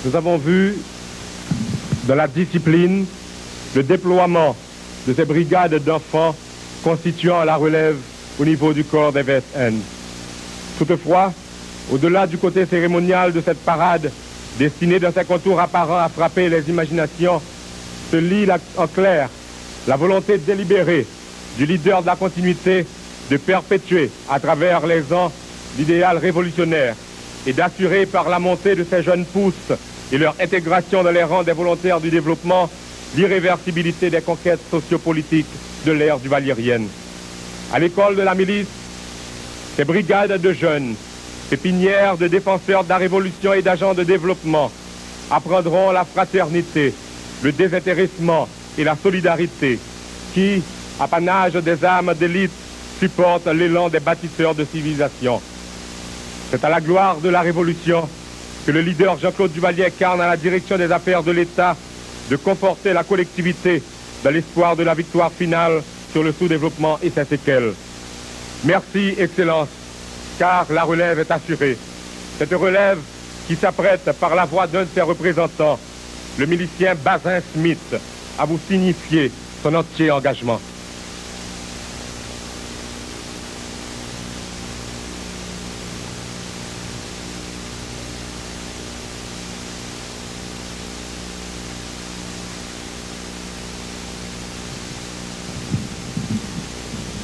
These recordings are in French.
Nous avons vu dans la discipline le déploiement de ces brigades d'enfants constituant la relève au niveau du corps des VSN. Toutefois, au-delà du côté cérémonial de cette parade, destinée dans ses contours apparents à frapper les imaginations, se lit en clair la volonté délibérée du leader de la continuité de perpétuer à travers les ans l'idéal révolutionnaire et d'assurer par la montée de ces jeunes pousses et leur intégration dans les rangs des volontaires du développement l'irréversibilité des conquêtes sociopolitiques de l'ère duvalliérienne. À l'école de la milice, ces brigades de jeunes, pépinières de défenseurs de la révolution et d'agents de développement apprendront la fraternité, le désintéressement et la solidarité qui, apanage des âmes d'élite, supportent l'élan des bâtisseurs de civilisation. C'est à la gloire de la Révolution que le leader Jean-Claude Duvalier incarne à la direction des affaires de l'État de conforter la collectivité dans l'espoir de la victoire finale sur le sous-développement et ses séquelles. Merci, Excellence, car la relève est assurée. Cette relève qui s'apprête par la voix d'un de ses représentants, le milicien Bazin Smith, à vous signifier son entier engagement.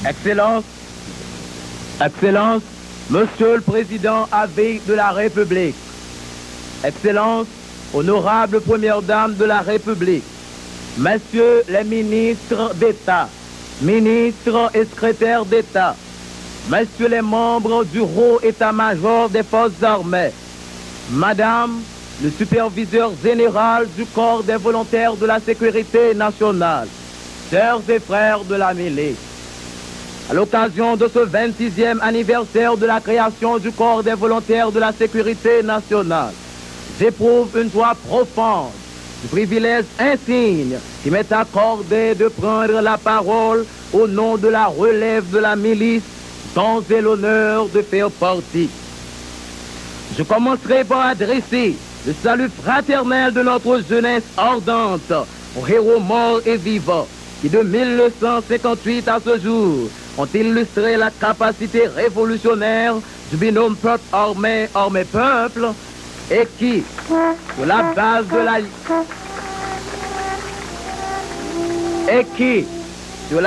Excellence, Excellence, Monsieur le Président Abbé de la République, Excellence, Honorable Première Dame de la République, Messieurs les ministres d'État, ministres et secrétaires d'État, Messieurs les membres du haut état-major des forces armées, Madame le superviseur général du corps des volontaires de la sécurité nationale, sœurs et frères de la milice. À l'occasion de ce 26e anniversaire de la création du corps des volontaires de la sécurité nationale, j'éprouve une joie profonde du privilège insigne qui m'est accordé de prendre la parole au nom de la relève de la milice dont j'ai l'honneur de faire partie. Je commencerai par adresser le salut fraternel de notre jeunesse ardente aux héros morts et vivants qui de 1958 à ce jour ont illustré la capacité révolutionnaire du binôme peuple-armée, armée-peuple, et qui, sur la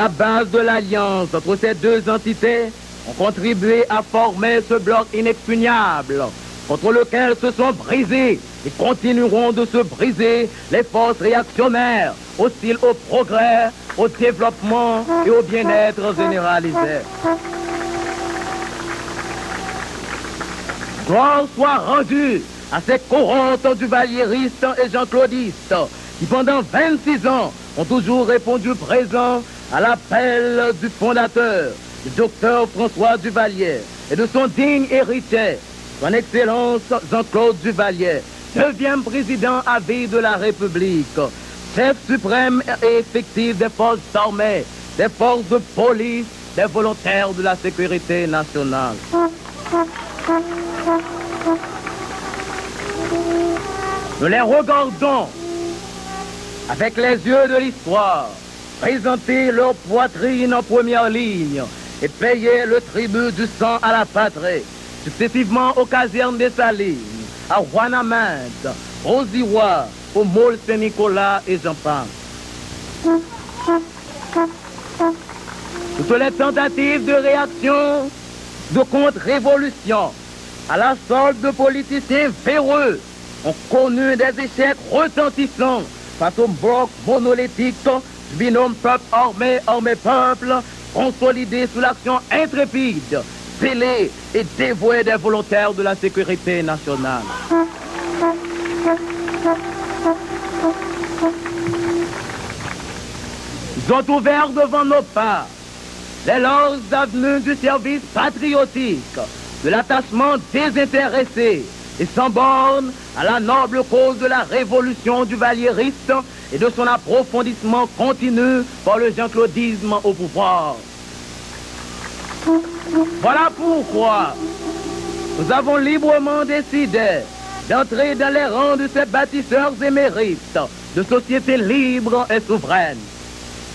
base de l'alliance entre ces deux entités, ont contribué à former ce bloc inexpugnable, contre lequel se sont brisées et continueront de se briser les forces réactionnaires, hostiles au progrès, au développement et au bien-être généralisé. Gloire soit rendue à ces cohortes duvalliéristes et jean-claudistes qui pendant 26 ans ont toujours répondu présent à l'appel du fondateur, le docteur François Duvalier, et de son digne héritier, son Excellence Jean-Claude Duvalier, 9e président à vie de la République, chef suprême et effectif des forces armées, des forces de police, des volontaires de la sécurité nationale. Nous les regardons avec les yeux de l'histoire, présenter leur poitrine en première ligne et payer le tribut du sang à la patrie, successivement aux casernes des Salines, à Ouanaminthe, aux Iwa, au Môle Saint-Nicolas et j'en passe. Toutes les tentatives de réaction, de contre-révolution, à la solde de politiciens véreux, ont connu des échecs retentissants face au bloc monolithique du binôme peuple-armée, armée-peuple, consolidé sous l'action intrépide, zélée et dévouée des volontaires de la sécurité nationale. Ils ont ouvert devant nos pas les larges avenues du service patriotique, de l'attachement désintéressé et sans borne à la noble cause de la révolution duvalliériste et de son approfondissement continu par le jean-claudisme au pouvoir. Voilà pourquoi nous avons librement décidé d'entrer dans les rangs de ces bâtisseurs émérites de sociétés libres et souveraines,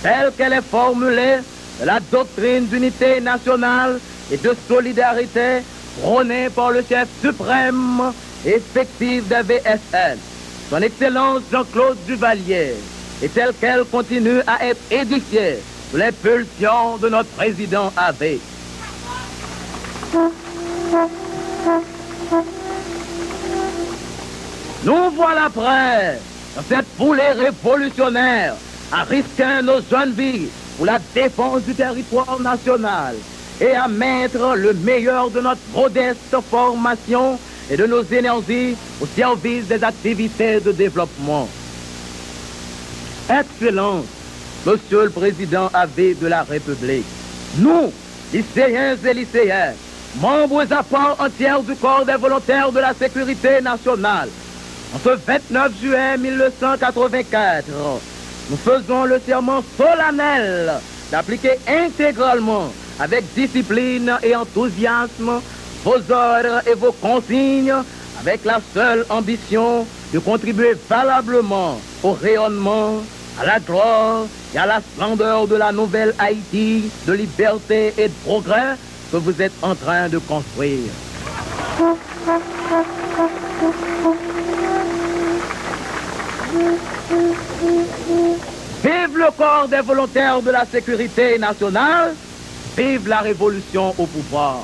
telle qu'elle est formulée de la doctrine d'unité nationale et de solidarité prônée par le chef suprême et effectif des VSN, son Excellence Jean-Claude Duvalier, et telle qu'elle continue à être édifiée sous les pulsions de notre président Avé. Nous voilà prêts, dans cette foulée révolutionnaire, à risquer nos jeunes vies pour la défense du territoire national et à mettre le meilleur de notre modeste formation et de nos énergies au service des activités de développement. Excellence, Monsieur le Président Avé de la République, nous, lycéens et lycéennes, membres à part entière du corps des volontaires de la sécurité nationale, en ce 29 juin 1984, nous faisons le serment solennel d'appliquer intégralement, avec discipline et enthousiasme, vos ordres et vos consignes, avec la seule ambition de contribuer valablement au rayonnement, à la gloire et à la splendeur de la nouvelle Haïti de liberté et de progrès que vous êtes en train de construire. Vive le corps des volontaires de la sécurité nationale, vive la révolution au pouvoir.